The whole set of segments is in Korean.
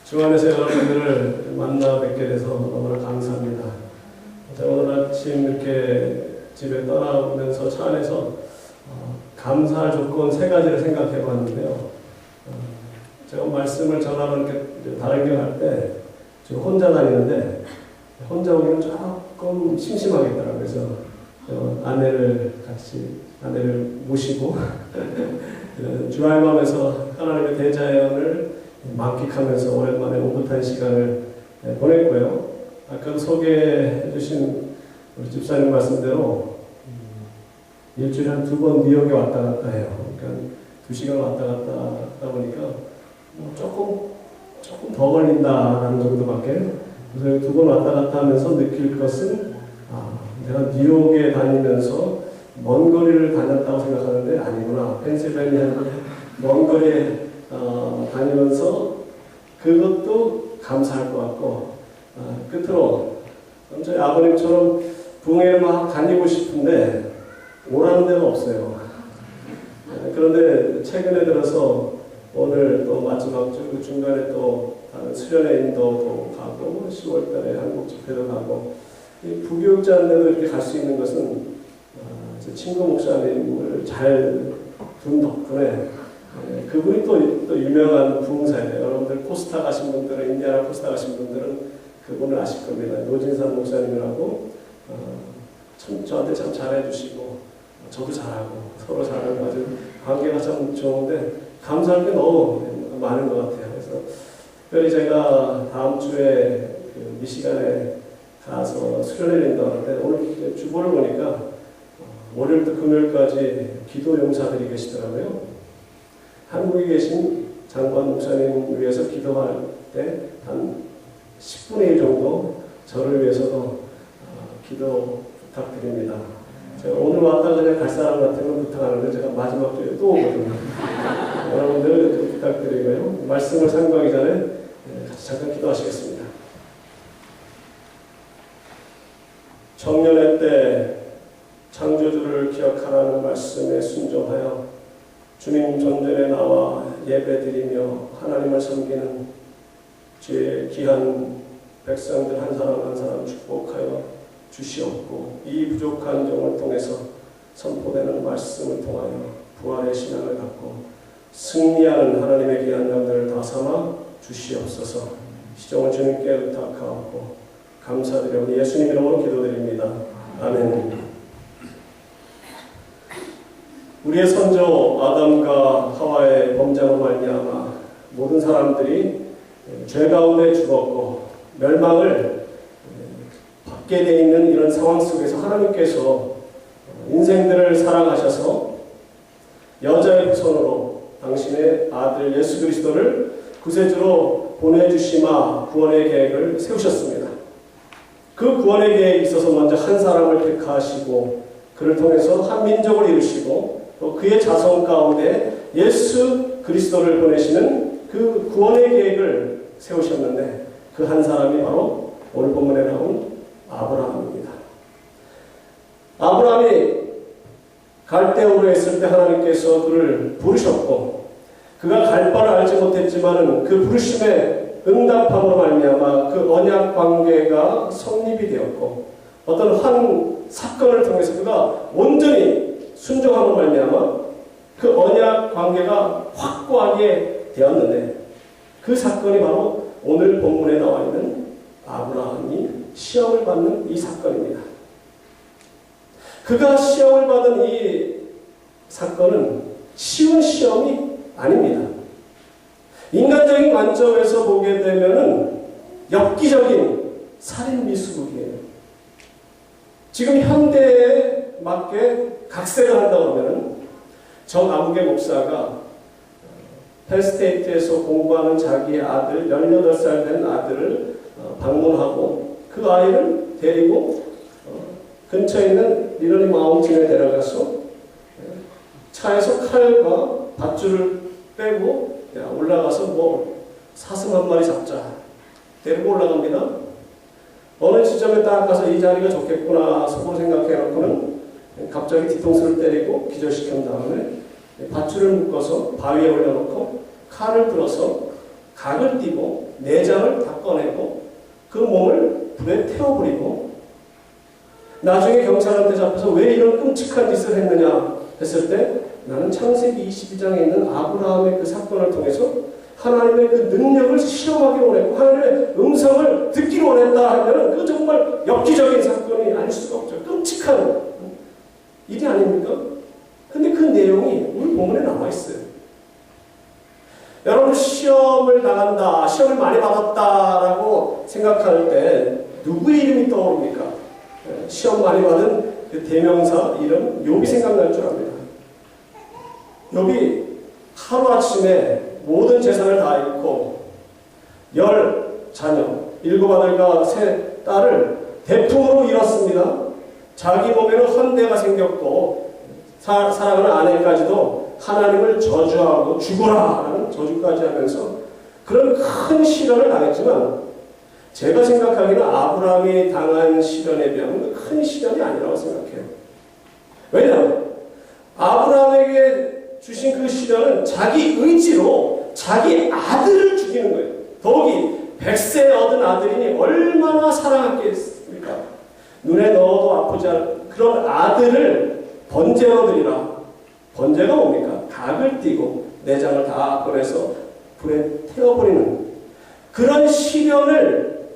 주 안에서 여러분들을 만나 뵙게 돼서 너무나 감사합니다. 오늘 아침 이렇게 집에 떠나면서 차 안에서 감사할 조건 세 가지를 생각해 봤는데요. 제가 말씀을 전하러 이렇게 다른 길 갈 때 지금 혼자 다니는데 혼자 오기는 조금 심심하겠더라고요. 그래서 아내를 모시고 주알밤에서 하나님의 대자연을 만끽하면서 오랜만에 오붓한 시간을 보냈고요. 아까도 소개해 주신 우리 집사님 말씀대로 일주일에 한 2번 뉴욕에 왔다 갔다 해요. 그러니까 2시간 왔다 갔다 하다 보니까 조금 더 걸린다라는 정도밖에. 그래서 2번 왔다 갔다 하면서 느낄 것은 내가 뉴욕에 다니면서 먼 거리를 다녔다고 생각하는데 아니구나. 펜실베니아 먼 거리에 다니면서 그것도 감사할 것 같고 끝으로 저희 아버님처럼 부흥회를 막 다니고 싶은데 오라는 데가 없어요. 그런데 최근에 들어서 오늘 또 마지막 주 중간에 또 다른 수련회 인도도 가고 10월달에 한국 집회도 가고 부교육자인데도 이렇게 갈 수 있는 것은 제 친구 목사님을 잘 둔 덕분에 그분이 또 유명한 부흥사예요. 여러분들 코스타 가신 분들은 인디아나 코스타 가신 분들은 그분을 아실 겁니다. 노진산 목사님이라고 저한테 참 잘해주시고 저도 잘하고 서로 잘하고 아주 관계가 참 좋은데 감사할 게 너무 많은 것 같아요. 그래서 특별히 제가 다음 주에 그 미시간에 가서 수련회를 인도하는데 오늘 주보를 보니까 월요일부터 금요일까지 기도 용사들이 계시더라고요. 한국에 계신 장관 목사님 위해서 기도할 때 한 10분의 1 정도 저를 위해서도 기도 부탁드립니다. 제가 오늘 왔다 그냥 갈 사람 같으면 부탁하는데 제가 마지막 주에 또 오거든요. 여러분들 부탁드리고요. 말씀을 상고하기 전에 같이 잠깐 기도하시겠습니다. 청년의 때 창조주를 기억하라는 말씀에 순종하여 주님 존전에 나와 예배드리며 하나님을 섬기는 주의 귀한 백성들 한 사람 한 사람 축복하여 주시옵고 이 부족한 종을 통해서 선포되는 말씀을 통하여 부활의 신앙을 갖고 승리하는 하나님의 귀한 자들을 다 삼아 주시옵소서. 시종을 주님께 의탁하옵고 감사드려 예수님 이름으로 기도드립니다. 아멘. 우리의 선조 아담과 하와의 범죄로 말미암아 모든 사람들이 죄 가운데 죽었고 멸망을 받게 되어 있는 이런 상황 속에서 하나님께서 인생들을 사랑하셔서 여자의 후손으로 당신의 아들 예수 그리스도를 구세주로 보내주시마 구원의 계획을 세우셨습니다. 그 구원의 계획에 있어서 먼저 한 사람을 택하시고 그를 통해서 한 민족을 이루시고 또 그의 자손 가운데 예수 그리스도를 보내시는 그 구원의 계획을 세우셨는데 그 한 사람이 바로 오늘 본문에 나온 아브라함입니다. 아브라함이 갈대우르에 있을 때 하나님께서 그를 부르셨고 그가 갈 바를 알지 못했지만 그 부르심에 응답함으로 말미암아 그 언약 관계가 성립이 되었고 어떤 한 사건을 통해서 그가 온전히 순종함으로 말미암아 그 언약 관계가 확고하게 되었는데 그 사건이 바로 오늘 본문에 나와 있는 아브라함이 시험을 받는 이 사건입니다. 그가 시험을 받은 이 사건은 쉬운 시험이 아닙니다. 인간적인 관점에서 보게 되면은 엽기적인 살인 미수국이에요. 지금 현대에 맞게 각색을 한다고 하면은 정 아무개 목사가 펜스테이트에서 공부하는 자기의 아들 18살 된 아들을 방문하고 그 아이를 데리고 근처에 있는 리너리 마운틴에 데려가서 차에서 칼과 밧줄을 빼고 올라가서 사슴 한 마리 잡자 데리고 올라갑니다. 어느 지점에 딱 가서 이 자리가 좋겠구나 속으로 생각해놓고는 갑자기 뒤통수를 때리고 기절시킨 다음에 밧줄을 묶어서 바위에 올려놓고 칼을 들어서 각을 띄고 내장을 다 꺼내고 그 몸을 불에 태워버리고 나중에 경찰한테 잡혀서 왜 이런 끔찍한 짓을 했느냐 했을 때 나는 창세기 22장에 있는 아브라함의 그 사건을 통해서 하나님의 그 능력을 실험하기 원했고 하나님의 음성을 듣기 원했다 하면 그 정말 엽기적인 사건이 아닐 수가 없죠. 끔찍한 일이 아닙니까? 근데 그 내용이 우리 본문에 나와 있어요. 여러분 시험을 당한다, 시험을 많이 받았다라고 생각할 때 누구의 이름이 떠오릅니까? 시험 많이 받은 그 대명사 이름 욥이 생각날 줄 압니다. 욥이 하루아침에 모든 재산을 다 잃고 10자녀, 7아들과 3딸을 대풍으로 잃었습니다. 자기 몸에는 헌대가 생겼고 사랑하는 아내까지도 하나님을 저주하고 죽어라 라는 저주까지 하면서 그런 큰 시련을 당했지만 제가 생각하기에는 아브라함이 당한 시련에 비하면 큰 시련이 아니라고 생각해요. 왜냐하면 아브라함에게 주신 그 시련은 자기 의지로 자기 아들을 죽이는 거예요. 더욱이 100세 얻은 아들이니 얼마나 사랑했겠습니까? 눈에 넣어도 아프지 않은 그런 아들을 번제로 드리라. 번제가 뭡니까? 닭을 띠고 내장을 다 꺼내서 불에 태워버리는 그런 시련을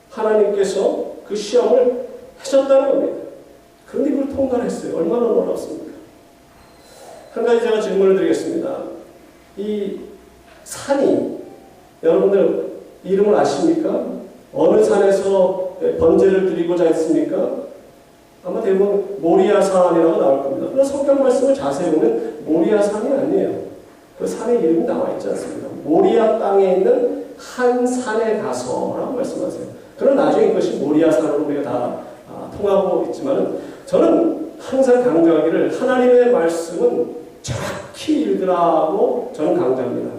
하나님께서 그 시험을 하셨다는 겁니다. 그런데 이걸 통과했어요. 얼마나 놀랍습니까? 한 가지 제가 질문을 드리겠습니다. 이 산이 여러분들 이름을 아십니까? 어느 산에서 번제를 드리고자 했습니까? 아마 대부분 모리아산이라고 나올 겁니다. 그러나 성경 말씀을 자세히 보면 모리아산이 아니에요. 그 산의 이름이 나와 있지 않습니다. 모리아 땅에 있는 한 산에 가서라고 말씀하세요. 그러나 나중에 이것이 모리아산으로 우리가 다 통하고 있지만 저는 항상 강조하기를 하나님의 말씀은 정확히 읽으라고 저는 강조합니다.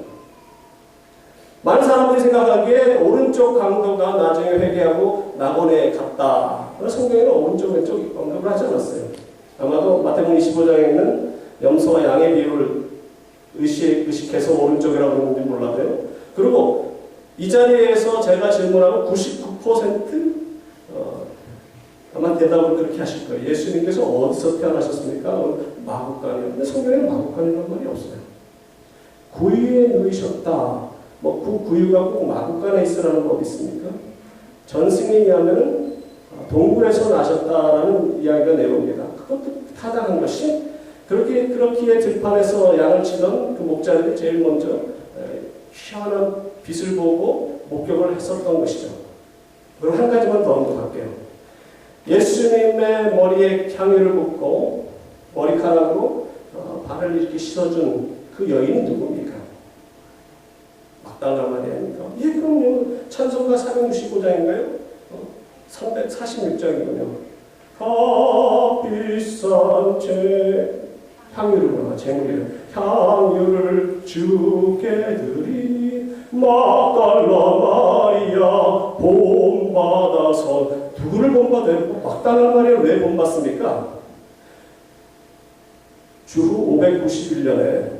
많은 사람들이 생각하기에 오른쪽 강도가 나중에 회개하고 낙원에 갔다. 성경에는 오른쪽 왼쪽 언급을 하지 않았어요. 아마도 마태복음 25장에 있는 염소와 양의 비유를 의식해서 오른쪽이라고 했는지 몰라도요. 그리고 이 자리에서 제가 질문하면 99% 아마 대답을 그렇게 하실 거예요. 예수님께서 어디서 태어나셨습니까? 마구간이요. 근데 성경에는 마구간이라는 말이 없어요. 구유에 누이셨다. 그 구유가 꼭 마구간에 있으라는 거 어디 있습니까? 전승에 의하면 동굴에서 나셨다라는 이야기가 내려옵니다. 그것도 타당한 것이 그렇기에 들판에서 양을 치던 그 목자들이 제일 먼저 희한한 빛을 보고 목격을 했었던 것이죠. 그럼 한 가지만 더 언급할게요. 예수님의 머리에 향유를 붓고 머리카락으로 발을 이렇게 씻어준 그 여인이 누굽니까? 막달라 마리아입니까? 예, 그럼요. 찬송가 465장인가요? 346장이군요. 값비싼 향유를 주께 드리 막달라 마리아 본받아서 누구를 본받아요? 막달라 마리아 왜 본받습니까? 주후 591년에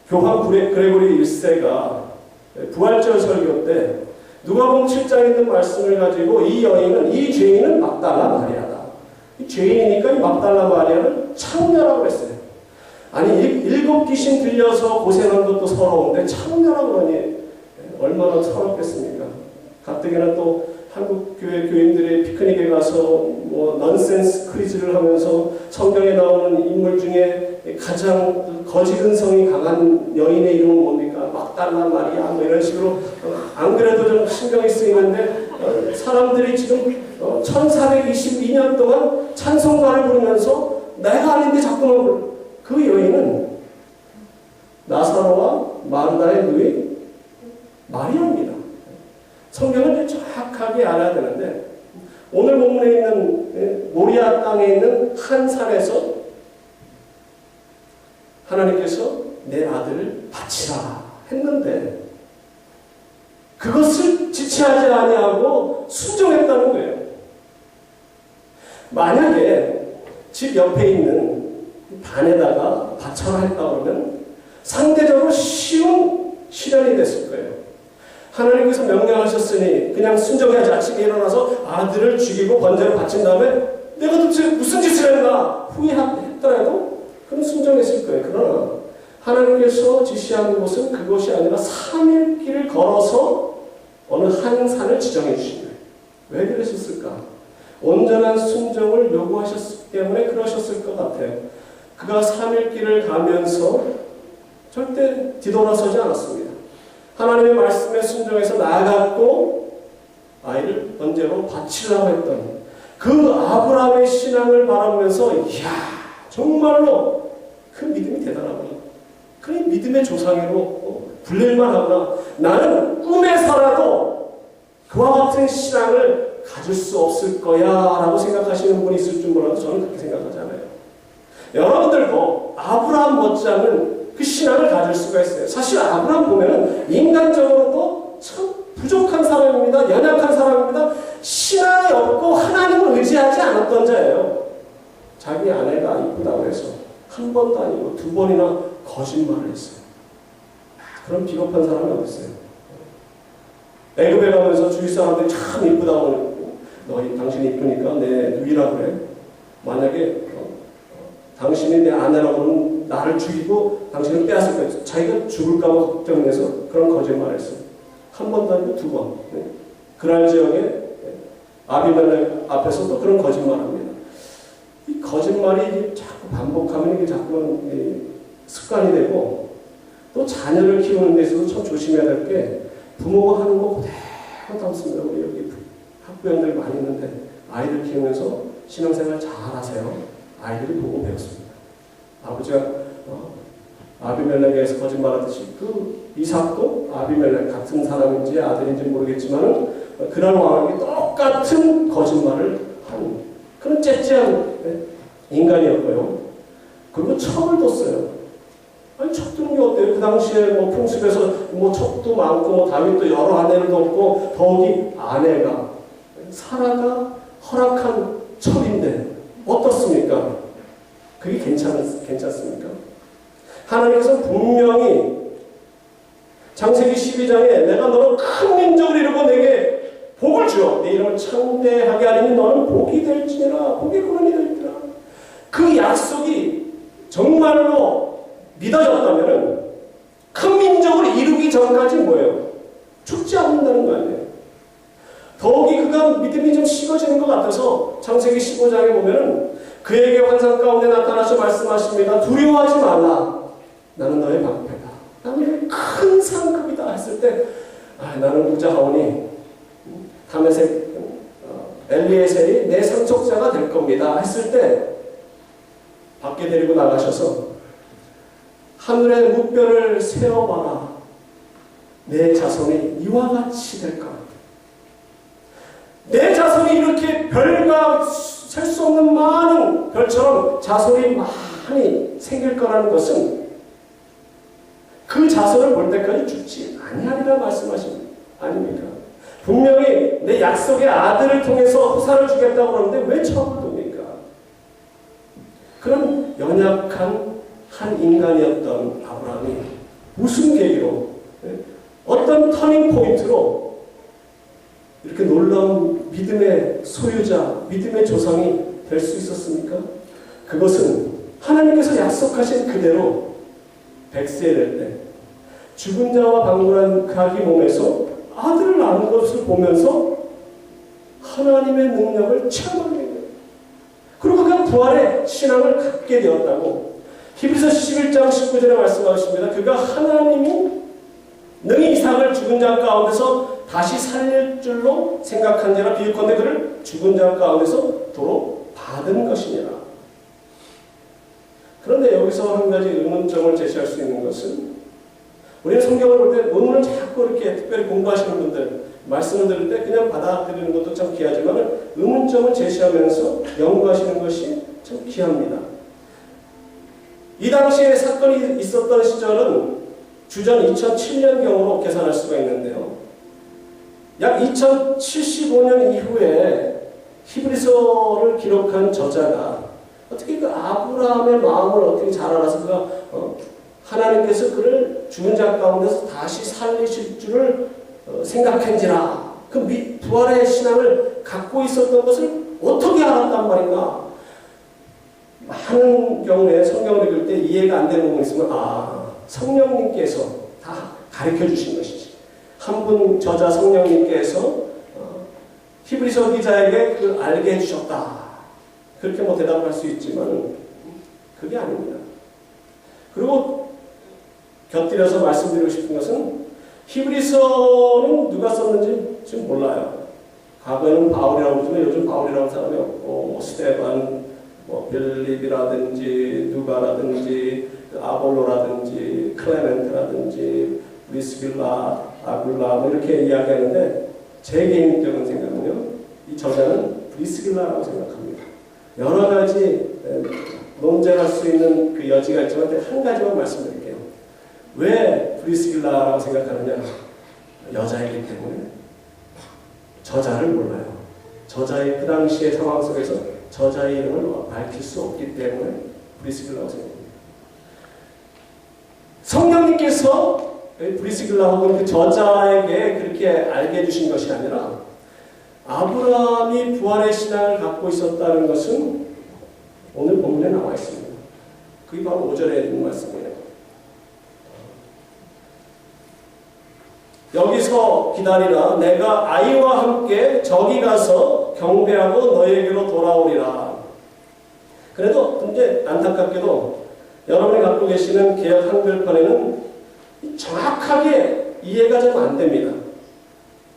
교황 그레고리 1세가 부활절 설교 때 누가복음 7장에 있는 말씀을 가지고 이 죄인은 막달라 마리아다. 이 죄인이니까 이 막달라 마리아를 창녀라고 했어요. 아니 7 귀신 들려서 고생한 것도 서러운데 창녀라고 그러니 얼마나 서럽겠습니까? 가뜩이나 또 한국 교회 교인들의 피크닉에 가서 넌센스 퀴즈를 하면서 성경에 나오는 인물 중에 가장 거짓 근성이 강한 여인의 이름은 뭡니까? 막달라 마리아 이런 식으로 안 그래도 좀 신경이 쓰이는데 사람들이 지금 1422년 동안 찬송가를 부르면서 내가 아닌데 자꾸만 부르. 그 여인은 나사로와 마르다의 누이 마리아입니다. 성경을 정확하게 알아야 되는데 오늘 본문에 있는 모리아 땅에 있는 한 산에서 하나님께서 내 아들을 바치라 했는데 그것을 지체하지 아니하고 순종했다는 거예요. 만약에 집 옆에 있는 단에다가 바쳐라 했다 그러면 상대적으로 쉬운 시련이 됐을 거예요. 하나님께서 명령하셨으니 그냥 순종해야지. 아침에 일어나서 아들을 죽이고 번제를 바친 다음에 내가 도대체 무슨 짓을 했나 후회했더라도 그럼 순종했을 거예요. 그러나 하나님께서 지시하는 것은 그것이 아니라 3일 길을 걸어서 어느 한 산을 지정해 주신 거예요. 왜 그러셨을까? 온전한 순종을 요구하셨기 때문에 그러셨을 것 같아요. 그가 3일 길을 가면서 절대 뒤돌아서지 않았습니다. 하나님의 말씀에 순종해서 나아갔고 아이를 번제로 바치려고 했던 그 아브라함의 신앙을 바라보면서 이야 정말로 그 믿음이 대단하구나. 그 믿음의 조상으로 불릴만 하구나. 나는 꿈에서라도 그와 같은 신앙을 가질 수 없을 거야 라고 생각하시는 분이 있을 줄 몰라도 저는 그렇게 생각하지 않아요. 여러분들도 아브라함 못지않은 그 신앙을 가질 수가 있어요. 사실 아브라함 보면은 인간적으로도 참 부족한 사람입니다. 연약한 사람입니다. 신앙이 없고 하나님을 의지하지 않았던 자예요. 자기 아내가 이쁘다고 해서 한 번도 아니고 2번이나 거짓말을 했어요. 그런 비겁한 사람이 어디 있어요? 애굽에 가면서 주위 사람들이 참 이쁘다고 했고 당신이 이쁘니까 내 누이라 그래. 만약에 당신이 내 아내라고 하면 나를 죽이고 당신을 빼앗을 거예요. 자기가 죽을까 봐 걱정해서 그런 거짓말을 했어요. 한 번도 아니고 2번. 그랄 지역에 아비멜렉 앞에서도 그런 거짓말합니다. 이 거짓말이 자꾸 반복하면 이게 자꾸 습관이 되고 또 자녀를 키우는 데 있어서 참 조심해야 될 게 부모가 하는 거 그대로 담습니다. 우리 여기 학부형들 많이 있는데 아이들 키우면서 신앙생활 잘 하세요. 아이들이 보고 배웠습니다. 아버지가 아비멜렉에서 거짓말하듯이 그 이삭도 아비멜렉 같은 사람인지 아들인지 모르겠지만 그런 왕에게 똑같은 거짓말을 한 그런 째째한 인간이었고요. 그리고 첩을 뒀어요. 아니 첩 두는 게 어때요? 그 당시에 뭐 풍습에서 뭐 첩도 많고 뭐 다윗도 여러 아내를 뒀고 더욱이 아내가 사라가 허락한 첩인데 어떻습니까? 그게 괜찮습니까? 하나님께서 분명히 창세기 12장에 내가 너를 큰 민족을 이루고 내게 복을 주어 내 이름을 창대하게 하리니 너는 복이 될지니라 복의 근원이 될지라. 그 약속이 정말로 믿어졌다면 큰 민족을 이루기 전까지 뭐예요? 죽지 않는다는 거 아니에요. 더욱이 그가 믿음이 좀 식어지는 것 같아서 창세기 15장에 보면은 그에게 환상 가운데 나타나서 말씀하십니다. 두려워하지 말라. 나는 너의 방패다. 나는 큰 상급이다 했을 때 나는 우자하오니 다메섹 엘리에셀이 내 상속자가 될 겁니다 했을 때 밖에 데리고 나가셔서 하늘의 묵별을 세어봐라. 내 자손이 이와 같이 될 거다. 내 자손이 이렇게 별과 셀 수 없는 많은 별처럼 자손이 많이 생길 거라는 것은 그 자손을 볼 때까지 죽지 아니하리라 말씀하십니다. 아닙니까? 분명히 내 약속의 아들을 통해서 후사를 주겠다고 그러는데 왜 처음을 돕니까? 그런 연약한 한 인간이었던 아브라함이 무슨 계기로 어떤 터닝 포인트로 이렇게 놀라운 믿음의 소유자, 믿음의 조상이 될 수 있었습니까? 그것은 하나님께서 약속하신 그대로 100세 될 때 죽은 자와 방문한 자기 몸에서 아들을 낳은 것을 보면서 하나님의 능력을 체험하게 된 거예요. 그리고 그가 부활의 신앙을 갖게 되었다고 히브리서 11장 19절에 말씀하십니다. 그가 하나님이 능히 이삭을 죽은 자 가운데서 다시 살릴 줄로 생각한지라 비유컨대 그를 죽은 자 가운데서 도로 받은 것이니라. 그런데 여기서 한 가지 의문점을 제시할 수 있는 것은 우리는 성경을 볼 때 논문을 자꾸 이렇게 특별히 공부하시는 분들 말씀을 들을 때 그냥 받아들이는 것도 참 귀하지만 의문점을 제시하면서 연구하시는 것이 참 귀합니다. 이 당시에 사건이 있었던 시절은 주전 2007년경으로 계산할 수가 있는데요. 약 2075년 이후에 히브리서를 기록한 저자가 어떻게 그 아브라함의 마음을 어떻게 잘 알아서 그가 하나님께서 그를 죽은 자 가운데서 다시 살리실 줄을 생각한지라 그 부활의 신앙을 갖고 있었던 것을 어떻게 알았단 말인가? 많은 경우에 성경을 읽을 때 이해가 안 되는 부분이 있으면 성령님께서 다 가르쳐 주신 것이지. 한 분 저자 성령님께서 히브리서 기자에게 그 알게 해주셨다. 그렇게 뭐 대답할 수 있지만 그게 아닙니다. 그리고 곁들여서 말씀드리고 싶은 것은 히브리서는 누가 썼는지 지금 몰라요. 과거에는 바울이라고 부르지만 요즘 바울이라는 사람이 없고 스테반, 빌립이라든지 누가라든지 아볼로라든지 클레멘트라든지 브리스길라, 아굴라 이렇게 이야기하는데 제 개인적인 생각은요. 이 저자는 브리스길라라고 생각합니다. 여러 가지 논쟁할 수 있는 그 여지가 있지만 한 가지만 말씀드릴게요. 왜 브리스길라라고 생각하느냐? 여자이기 때문에 저자를 몰라요. 저자의 그 당시의 상황 속에서 저자의 이름을 밝힐 수 없기 때문에 브리스길라라고 생각합니다. 성령님께서 브리스길라 혹은 그 저자에게 그렇게 알게 해주신 것이 아니라 아브라함이 부활의 신앙을 갖고 있었다는 것은 오늘 본문에 나와 있습니다. 그게 바로 5절에 있는 말씀이에요. 여기서 기다리라. 내가 아이와 함께 저기 가서 경배하고 너에게로 돌아오리라. 그래도 이제 안타깝게도 여러분이 갖고 계시는 개역 한글판에는 정확하게 이해가 좀 안 됩니다.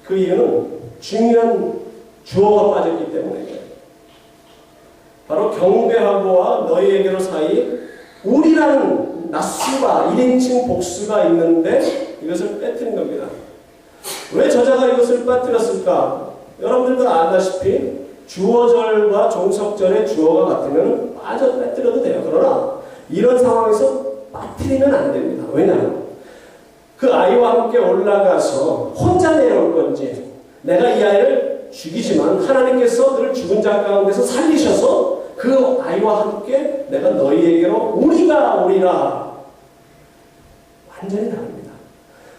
그 이유는 중요한 주어가 빠졌기 때문이에요. 바로 경배하고와 너희에게로 사이 우리라는 낫수가 1인칭 복수가 있는데 이것을 빼뜨린 겁니다. 왜 저자가 이것을 빠뜨렸을까? 여러분들도 아다시피 주어절과 종속절의 주어가 같으면 빼뜨려도 돼요. 그러나 이런 상황에서 빠뜨리면 안 됩니다. 왜냐하면 그 아이와 함께 올라가서 혼자 내려올 건지 내가 이 아이를 죽이지만 하나님께서 그를 죽은 자 가운데서 살리셔서 그 아이와 함께 내가 너희에게로 우리가 오리라. 완전히 다릅니다.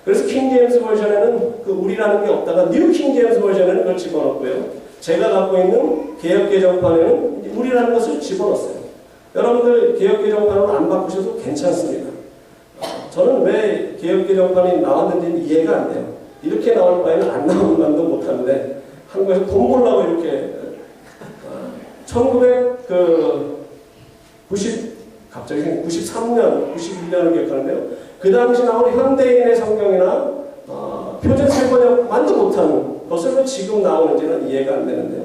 그래서 킹제임스 버전에는 그 우리라는 게 없다가 뉴 킹제임스 버전에는 그걸 집어넣고요. 제가 갖고 있는 개역개정판에는 우리라는 것을 집어넣었어요. 여러분들 개역개정판으로 안 바꾸셔도 괜찮습니다. 저는 왜 개역개정판이 나왔는지는 이해가 안 돼요. 이렇게 나올 바에는 안 나오는 말도 못하는데 한국에서 돈 벌라고 이렇게 93년, 91년을 기억하는데요. 그 당시 나온 현대인의 성경이나 표준 세번역만도 못하는 것을 지금 나오는지는 이해가 안 되는데요.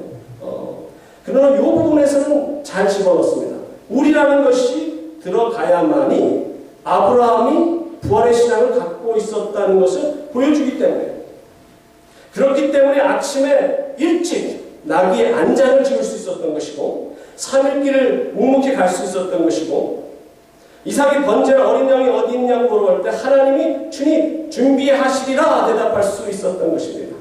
그러나 이 부분에서는 잘 집어넣습니다. 우리라는 것이 들어가야만이 아브라함이 부활의 신앙을 갖고 있었다는 것을 보여주기 때문에 그렇기 때문에 아침에 일찍 나귀의 안장을 지을 수 있었던 것이고 3일길을 묵묵히 갈 수 있었던 것이고 이삭이 번제할 어린 양이 어디 있냐고 물어볼 때 하나님이 주님 준비하시리라 대답할 수 있었던 것입니다.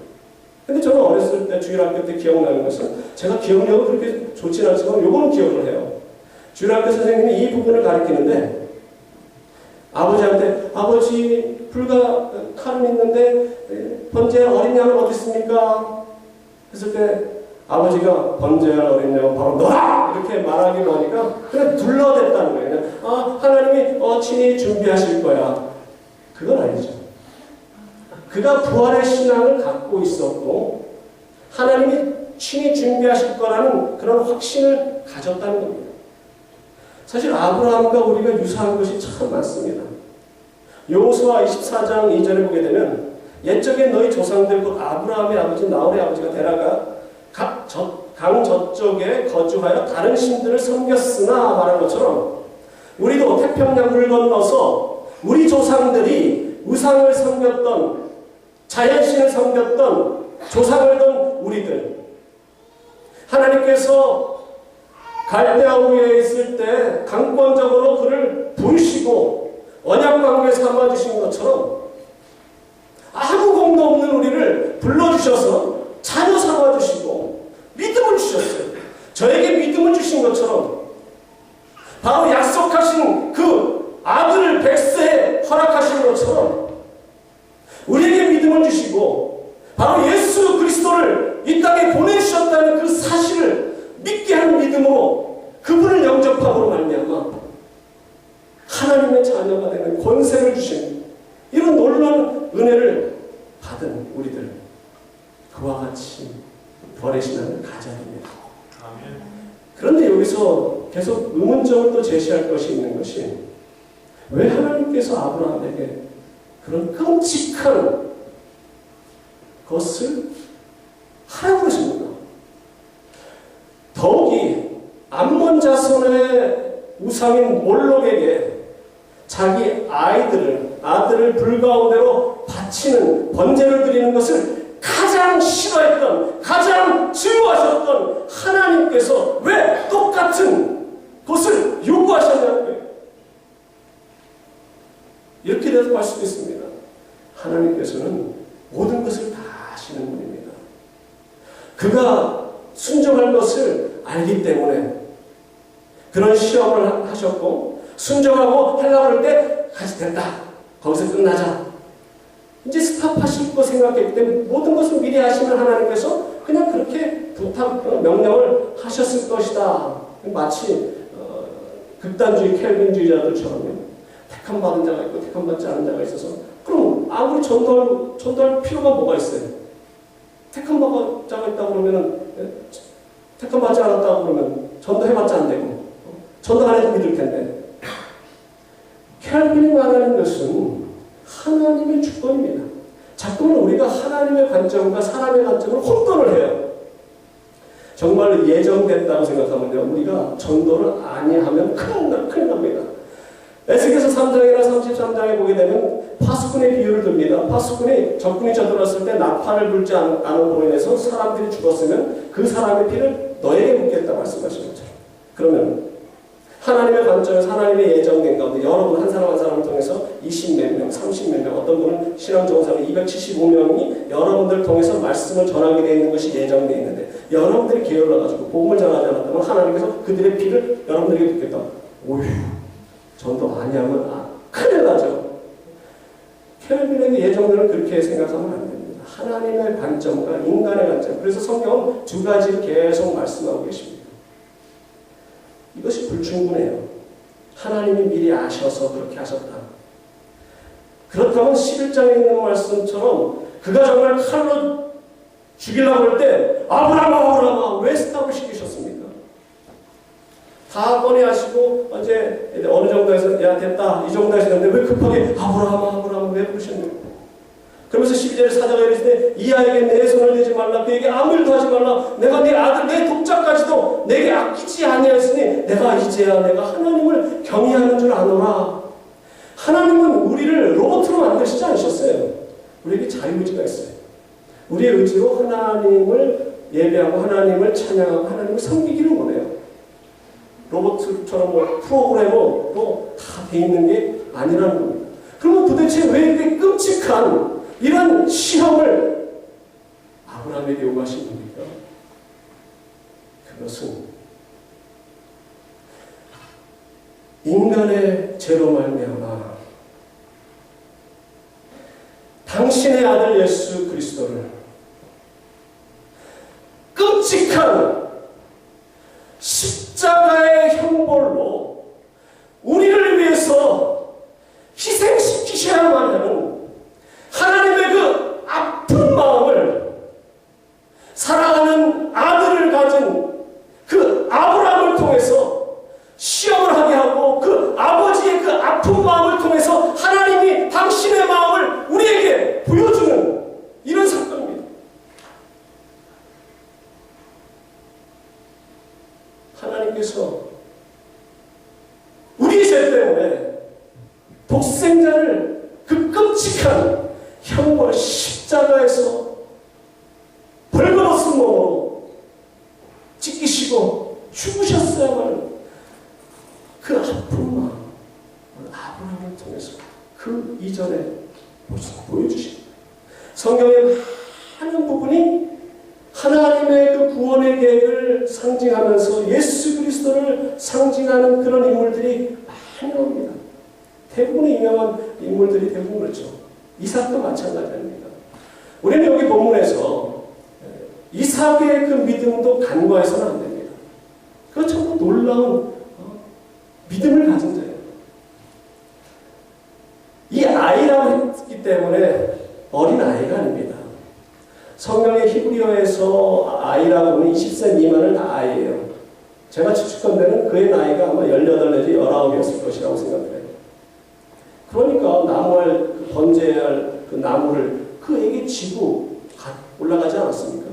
근데 저는 어렸을 때 주일학교 때 기억나는 것은 제가 기억력은 그렇게 좋지는 않지만 요거는 기억을 해요. 주일학교 선생님이 이 부분을 가르치는데 아버지한테 아버지 불과 칼은 있는데 번제할 어린 양은 어디 있습니까? 했을 때 아버지가 번제할 어린 양은 바로 너라! 이렇게 말하기로 하니까 그냥 둘러댔다는 거예요. 하나님이 친히 준비하실 거야. 그건 아니죠. 그가 부활의 신앙을 갖고 있었고 하나님이 친히 준비하실 거라는 그런 확신을 가졌다는 겁니다. 사실 아브라함과 우리가 유사한 것이 참 많습니다. 여호수아 24장 2절에 보게 되면 옛적에 너희 조상들 곧 아브라함의 아버지 나홀의 아버지가 데라가 강 저쪽에 거주하여 다른 신들을 섬겼으나 말한 것처럼 우리도 태평양을 건너서 우리 조상들이 우상을 섬겼던 자연신을 섬겼던 조상을 둔 우리들 하나님께서 갈대아우에 있을 때 강권적으로 그를 부르시고 언약관계 삼아주신 것처럼 아무 공도 없는 우리를 불러주셔서 자녀 삼아주시고 믿음을 주셨어요. 저에게 믿음을 주신 것처럼 바로 약속하신 그 아들을 백세에 허락하신 것처럼 우리에게 믿음을 주시고 자녀가 되는 권세를 주신 이런 놀라운 은혜를 받은 우리들, 그와 같이 벌의 신앙을 가져야 됩니다. 그런데 여기서 계속 의문점을 또 제시할 것이 있는 것이, 왜 하나님께서 아브라함에게 그런 끔찍한 것을 하라고 그러십니까? 더욱이 암몬 자손의 우상인 몰록에게 자기 아들을 불 가운데로 바치는 번제를 드리는 것을 가장 싫어했던, 가장 증오하셨던 하나님께서 왜 똑같은 것을 요구하셨냐는 거예요. 이렇게 대답할 수도 있습니다. 하나님께서는 모든 것을 다 아시는 분입니다. 그가 순종할 것을 알기 때문에 그런 시험을 하셨고, 순종하고 하려고 할 때 같이 됐다, 거기서 끝나자, 이제 스탑하실 거 생각했기 때문에 모든 것을 미리 아시는 하나님께서 그냥 그렇게 명령을 하셨을 것이다. 마치 극단주의 켈빈주의자들처럼 택함 받은 자가 있고 택함 받지 않은 자가 있어서, 그럼 아무리 전도할 필요가 뭐가 있어요? 택함 받은 자가 있다고 그러면, 택함 받지 않았다고 그러면 전도해봤자 안 되고, 전도 안 해도 믿을 텐데. 켈빈이 말하는 것은 하나님의 주권입니다. 자꾸만 우리가 하나님의 관점과 사람의 관점을 혼돈을 해요. 정말 예정됐다고 생각하면요, 우리가 전도를 아니하면 큰일 납니다. 에스겔서 3장이나 33장에 보게 되면 파수꾼의 비유를 듭니다. 파수꾼이 적군이 쳐들어왔을 때 나팔을 불지 않음으로 인해서 사람들이 죽었으면 그 사람의 피를 너에게 묻겠다 말씀하신 것처럼, 그러면 하나님의 관점에서 하나님의 예정된 가운데 여러분 한 사람 한 사람을 통해서 20몇 명, 30몇 명, 어떤 분은 신앙정사로 275명이 여러분들을 통해서 말씀을 전하게 되어 있는 것이 예정되어 있는데, 여러분들이 게을러가지고 복음을 전하지 않았다면 하나님께서 그들의 피를 여러분들에게 묻겠다. 오휴, 전도 아니하면 큰일 나죠. 켈빈에게 예정대로 그렇게 생각하면 안 됩니다. 하나님의 관점과 인간의 관점. 그래서 성경은 두 가지를 계속 말씀하고 계십니다. 이것이 불충분해요. 하나님이 미리 아셔서 그렇게 하셨다. 그렇다면 11장에 있는 말씀처럼 그가 정말 칼로 죽이려고 할 때 아브라함아 왜 스탑을 시키셨습니까? 다 뻔히하시고 이제 어느 정도에서 야 됐다 이 정도 하시는데 왜 급하게 아브라함아 왜 부르셨는가? 그러면서 12절에 사자가 이르시되 이 아이에게 내 손을 대지 말라, 그에게 아무 일도 하지 말라, 내가 내 아들 내 독자까지도 내게 아끼지 아니하였으니 내가 이제야 내가 하나님을 경외하는 줄 아노라. 하나님은 우리를 로봇으로 만드시지 않으셨어요. 우리에게 자유의지가 있어요. 우리의 의지로 하나님을 예배하고 하나님을 찬양하고 하나님을 섬기기를 원해요. 로봇처럼 프로그래머로 다 돼 있는 게 아니라는 겁니다. 그러면 도대체 왜 이렇게 끔찍한 이런 시험을 아브라함에게 요구하신 겁니까? 그것은 인간의 죄로 말미암아 당신의 아들 예수 그리스도를 끔찍한 십자가의 형벌로 우리를 위해서 희생시키셔야만 하는 하나님의 그 아픈 마음을 사랑하는 아들을 가진 그 아브라함을 통해서 시험을 하게 하고, 그 아버지의 그 아픈 마음을 통해서 하나님이 당신의 마음을 우리에게 보여주는 이런 사건입니다. 하나님께서 우리의 죄 때문에 독생자를 그 끔찍한 형벌 십자가에서 벌거벗은 몸으로 찢기시고 죽으셨어야만 그 아픈 마음 아브라함을 통해서 그 이전에 보여주십니다. 성경의 많은 부분이 하나님의 그 구원의 계획을 상징하면서 예수 그리스도를 상징하는 그런 인물들이 많이 나옵니다. 대부분의 유명한 인물들이 대부분 그렇죠. 이삭도 마찬가지입니다. 우리는 여기 본문에서 이삭의 그 믿음도 간과해서는 안 됩니다. 그건 정말 놀라운 믿음을 가진 자예요. 부활했기 때문에 어린 아이가 아닙니다. 성경의 히브리어에서 아이라고 하면 20세 미만을 다 아이예요. 제가 추측컨대는 그의 나이가 아마 18 내지 19이었을 것이라고 생각해요. 그러니까 나무할 번제해야 할 그 나무를 그에게 지고 올라가지 않았습니까?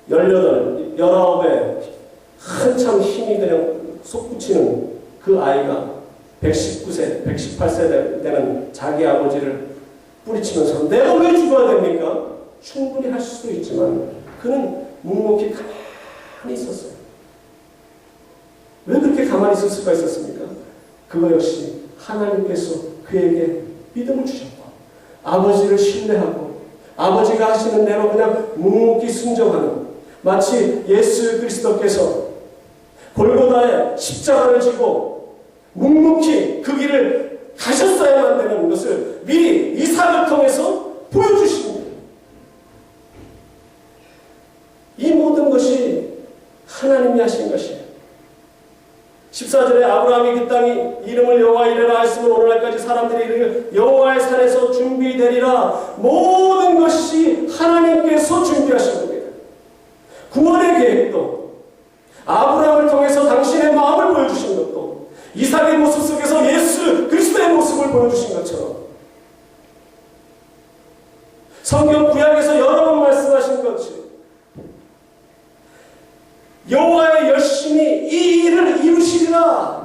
18, 19에 한참 힘이 그냥 솟구치는 그 아이가 119세, 118세 되는 자기 아버지를 뿌리치면서 내가 왜 죽어야 됩니까? 충분히 할 수도 있지만 그는 묵묵히 가만히 있었어요. 왜 그렇게 가만히 있을 수가 있었습니까? 그거 역시 하나님께서 그에게 믿음을 주셨고 아버지를 신뢰하고 아버지가 하시는 대로 그냥 묵묵히 순종하는, 마치 예수 그리스도께서 골고다에 십자가를 지고 묵묵히 그 길을 가셨어야만 되는 것을 미리 이삭을 통해서 보여주십니다. 이 모든 것이 하나님이 하신 것이에요. 14절에 아브라함이 그 땅이 이름을 여호와 이레라 하였으면 오늘날까지 사람들이 이르기를 여호와의 산에서 준비되리라. 모든 것이 하나님께서 준비하신 겁니다. 구원의 계획도 아브라함을 통해서 당신의 마음을 보여주신 것도 이삭의 모습 속에서 예수 그리스도의 모습을 보여주신 것처럼 성경 구약에서 여러 번 말씀하신 것이 여호와의 열심히 이 일을 이루시리라.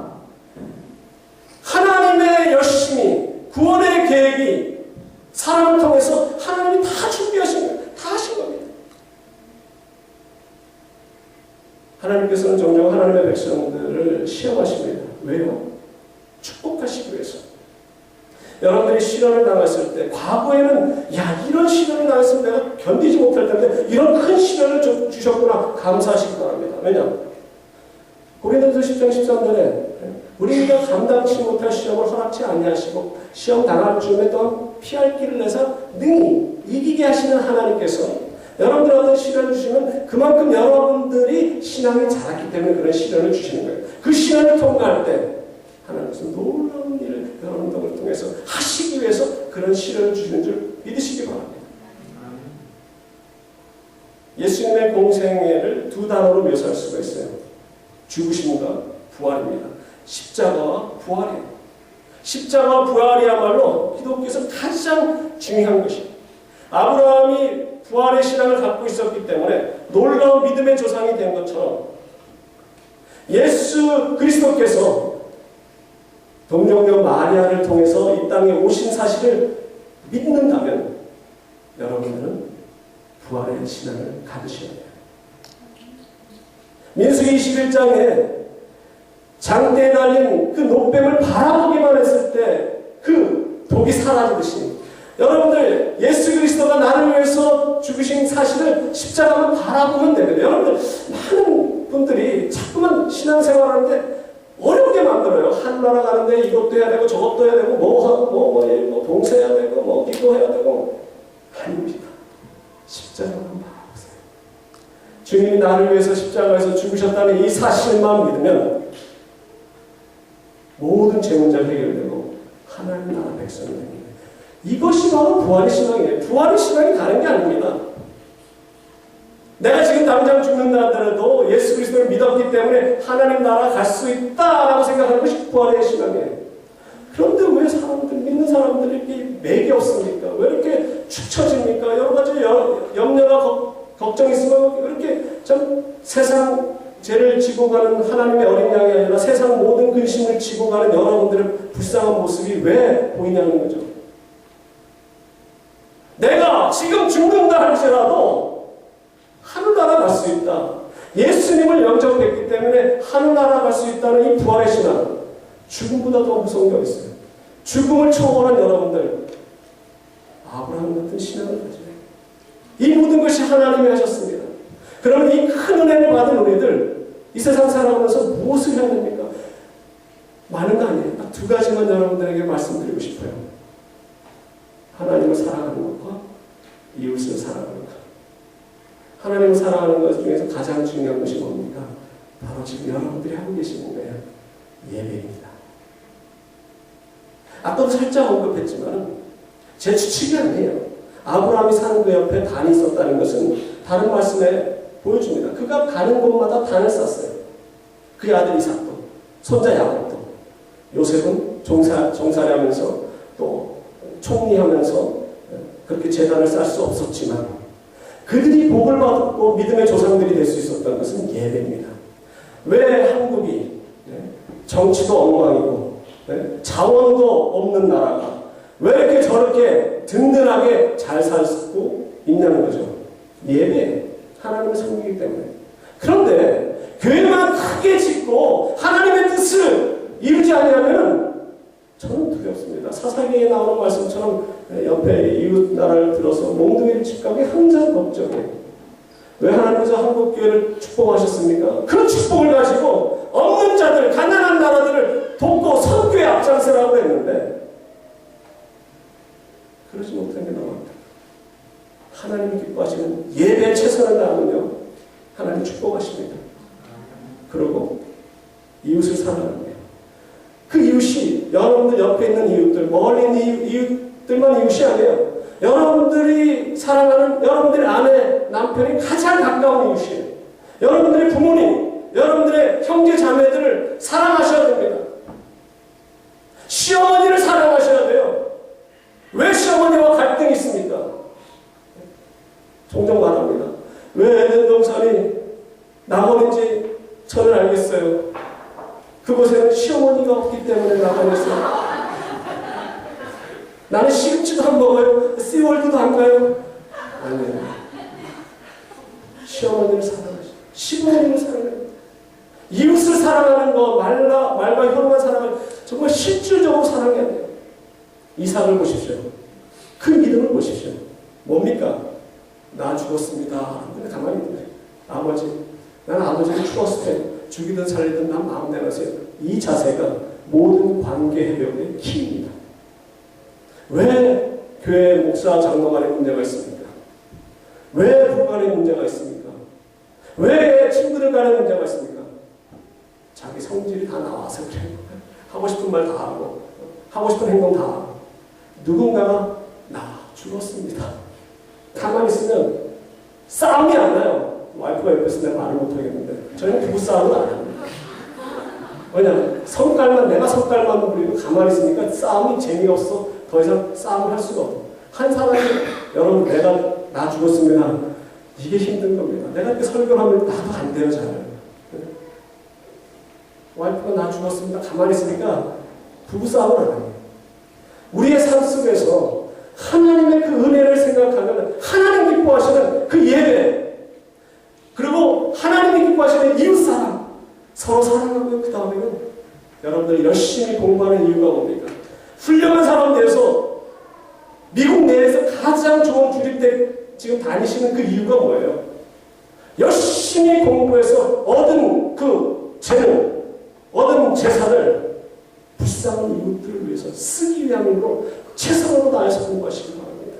하나님의 열심히 구원의 계획이 사람을 통해서 하나님이 다 준비하신 거예요. 다 하신 겁니다. 하나님께서는 종종 하나님의 백성들을 시험하십니다. 왜요? 축복하시기 위해서. 여러분들이 시련을 당했을 때 과거에는 야 이런 시련을 당했으면 내가 견디지 못할 텐데 이런 큰 시련을 주셨구나 감사하시기 바랍니다. 왜냐? 고린도서 10장 13절에 우리가 감당치 못할 시험을 허락치 아니하시고 시험 당할 즈음에 또한 피할 길을 내사 능히 이기게 하시는 하나님께서 여러분들한테 시련을 주시면 그만큼 여러분들이 신앙이 자랐기 때문에 그런 시련을 주시는 거예요. 그 시련을 통과할 때 하나님께서 놀라운 일을 여러분들을 통해서 하시기 위해서 그런 시련을 주시는 줄 믿으시기 바랍니다. 예수님의 공생애를 두 단어로 묘사할 수가 있어요. 죽으심과 부활입니다. 십자가와 부활이에요. 십자가와 부활이야말로 기독교에서 가장 중요한 것입니다. 아브라함이 부활의 신앙을 갖고 있었기 때문에 놀라운 믿음의 조상이 된 것처럼 예수 그리스도께서 동정녀 마리아를 통해서 이 땅에 오신 사실을 믿는다면 여러분들은 부활의 신앙을 가지셔야 돼요. 민수기 21장에 장대에 달린 그 노뱀을 바라보기만 했을 때 그 독이 사라지듯이 여러분들 예수 그리스도가 나를 위해서 죽으신 사실을 십자가만 바라보면 됩니다. 여러분들 많은 분들이 자꾸만 신앙생활하는데 어렵게 만들어요. 하늘나라 가는데 이것도 해야 되고 저것도 해야 되고 뭐 봉사해야 되고 뭐 기도해야 되고 아닙니다. 십자가만 바라보세요. 주님이 나를 위해서 십자가에서 죽으셨다는 이 사실만 믿으면 모든 죄 문제가 해결되고 하나님 나라 백성이 됩니다. 이것이 바로 부활의 신앙이에요. 부활의 신앙이 다른 게 아닙니다. 내가 지금 당장 죽는다 하더라도 예수 그리스도를 믿었기 때문에 하나님 나라 갈 수 있다라고 생각하는 것이 부활의 신앙이에요. 그런데 왜 사람들, 믿는 사람들이 이렇게 맥이 없습니까? 왜 이렇게 축 처집니까? 여러 가지 염려가 걱정이 있으면 이렇게 참 세상 죄를 지고 가는 하나님의 어린 양이 아니라 세상 모든 근심을 지고 가는 여러분들의 불쌍한 모습이 왜 보이냐는 거죠. 내가 지금 죽는다 할지라도 하늘나라 갈 수 있다. 예수님을 영접했기 때문에 하늘나라 갈 수 있다는 이 부활의 신앙. 죽음보다 더 무서운 게 있어요. 죽음을 초월한 여러분들. 아브라함 같은 신앙을 가져요. 이 모든 것이 하나님이 하셨습니다. 그러면 이 큰 은혜를 받은 우리들 이 세상 살아가면서 무엇을 해야 됩니까? 많은 거 아니에요. 딱 두 가지만 여러분들에게 말씀드리고 싶어요. 하나님을 사랑하는 것과 이웃을 사랑하는 것. 하나님을 사랑하는 것 중에서 가장 중요한 것이 뭡니까? 바로 지금 여러분들이 하고 계시는 거예요. 예배입니다. 아까도 살짝 언급했지만 제 추측이 아니에요. 아브라함이 사는 그 옆에 단이 있었다는 것은 다른 말씀에 보여줍니다. 그가 가는 곳마다 단을 쌓았어요. 그의 아들 이삭도, 손자 야곱도. 요셉은 종살이 하면서 또 총리하면서 그렇게 재단을 쌓을 수 없었지만 그들이 복을 받고 믿음의 조상들이 될 수 있었던 것은 예배입니다. 왜 한국이 정치도 엉망이고 자원도 없는 나라가 왜 이렇게 저렇게 든든하게 잘 살고 있냐는 거죠. 예배, 하나님의 성기이기 때문에. 그런데 교회만 크게 짓고 하나님의 뜻을 이루지 않으면 저는 두렵습니다. 사사기에 나오는 말씀처럼 옆에 이웃 나라를 들어서 몽둥이를 칩가게 항상 걱정해요. 왜 하나님께서 한국교회를 축복하셨습니까? 그 축복을 가지고 없는 자들, 가난한 나라들을 돕고 선교에 앞장서라고 했는데 그러지 못한 게 너무 많다. 하나님이 기뻐하시는 예배에 최선을 다하면요 하나님 축복하십니다. 그리고 이웃을 사랑하는 거예요. 그 이웃이 여러분들 옆에 있는 이웃들, 멀리 있는 이웃들만 이웃이 아니에요. 여러분들이 사랑하는 여러분들의 아내, 남편이 가장 가까운 이웃이에요. 여러분들의 부모님, 여러분들의 형제 자매들을 사랑하셔야 됩니다. 시어머니를 사랑하셔야 돼요. 왜 시어머니와 갈등이 있습니까? 종종 말합니다. 왜 에덴 동산이 낙원인지 저는 알겠어요. 그곳에는 시어머니가 없기 때문에 낙원했어요. 나는 시금치도 안 먹어요. 씨월드도 안 가요. 아니에요. 시어머니를 사랑하시고 시부모님을 사랑해요. 이웃을 사랑하는 거, 말과 혀로만 사랑하는 정말 실질적으로 사랑해야 돼요. 이삭을 보십시오. 그 믿음을 보십시오. 뭡니까? 나 죽었습니다. 근데 가만히 있네. 아버지, 나는 아버지를 죽었을 때 죽이든 살리든 난 마음 내놔세요. 이 자세가 모든 관계 회복의 키입니다. 왜 교회 목사 장로 간에 문제가 있습니까? 왜 부부 간에 문제가 있습니까? 왜 친구들 간에 문제가 있습니까? 자기 성질이 다 나와서 그래요. 하고 싶은 말 다 하고 하고 싶은 행동 다 하고 누군가가 나 죽었습니다. 가만히 있으면 싸움이 안 나요. 와이프가 옆에서 내가 말을 못하겠는데 저희는 부부싸움은 안 합니다. 왜냐하면 내가 성깔만 부리고 가만히 있으니까 싸움이 재미없어. 더 이상 싸움을 할 수가 없어. 한 사람이 여러분 내가 나 죽었습니다. 이게 힘든 겁니다. 내가 이렇게 설교를 하면 나도 안 돼요. 잘. 와이프가 나 죽었습니다. 가만히 있으니까 부부싸움을 안 해요. 우리의 삶 속에서 하나님의 그 은혜를 생각하면 하나님 기뻐하시는 그 예배 그리고 하나님이 기뻐하시는 이웃사랑 서로 사랑하고요. 그 다음에는 여러분들 열심히 공부하는 이유가 뭡니까? 훌륭한 사람 내에서 미국 내에서 가장 좋은 주립대 지금 다니시는 그 이유가 뭐예요? 열심히 공부해서 얻은 그 재능, 얻은 재산을 불쌍한 이웃들을 위해서 쓰기 위함으로 최선으로 다해서 공부하시기 바랍니다.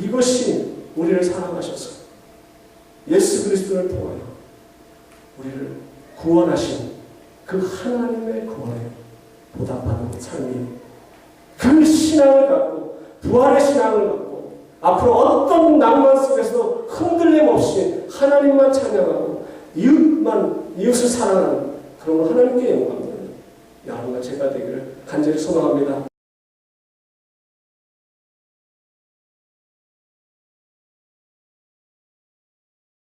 이것이 우리를 사랑하셔서 예수 그리스도를 통하여 우리를 구원하신 그 하나님의 구원에 보답하는 삶이 그 신앙을 갖고 부활의 신앙을 갖고 앞으로 어떤 낭만 속에서도 흔들림 없이 하나님만 찬양하고 이웃을 사랑하는 그런 하나님께 영광을 여러분과 제가 되기를 간절히 소망합니다.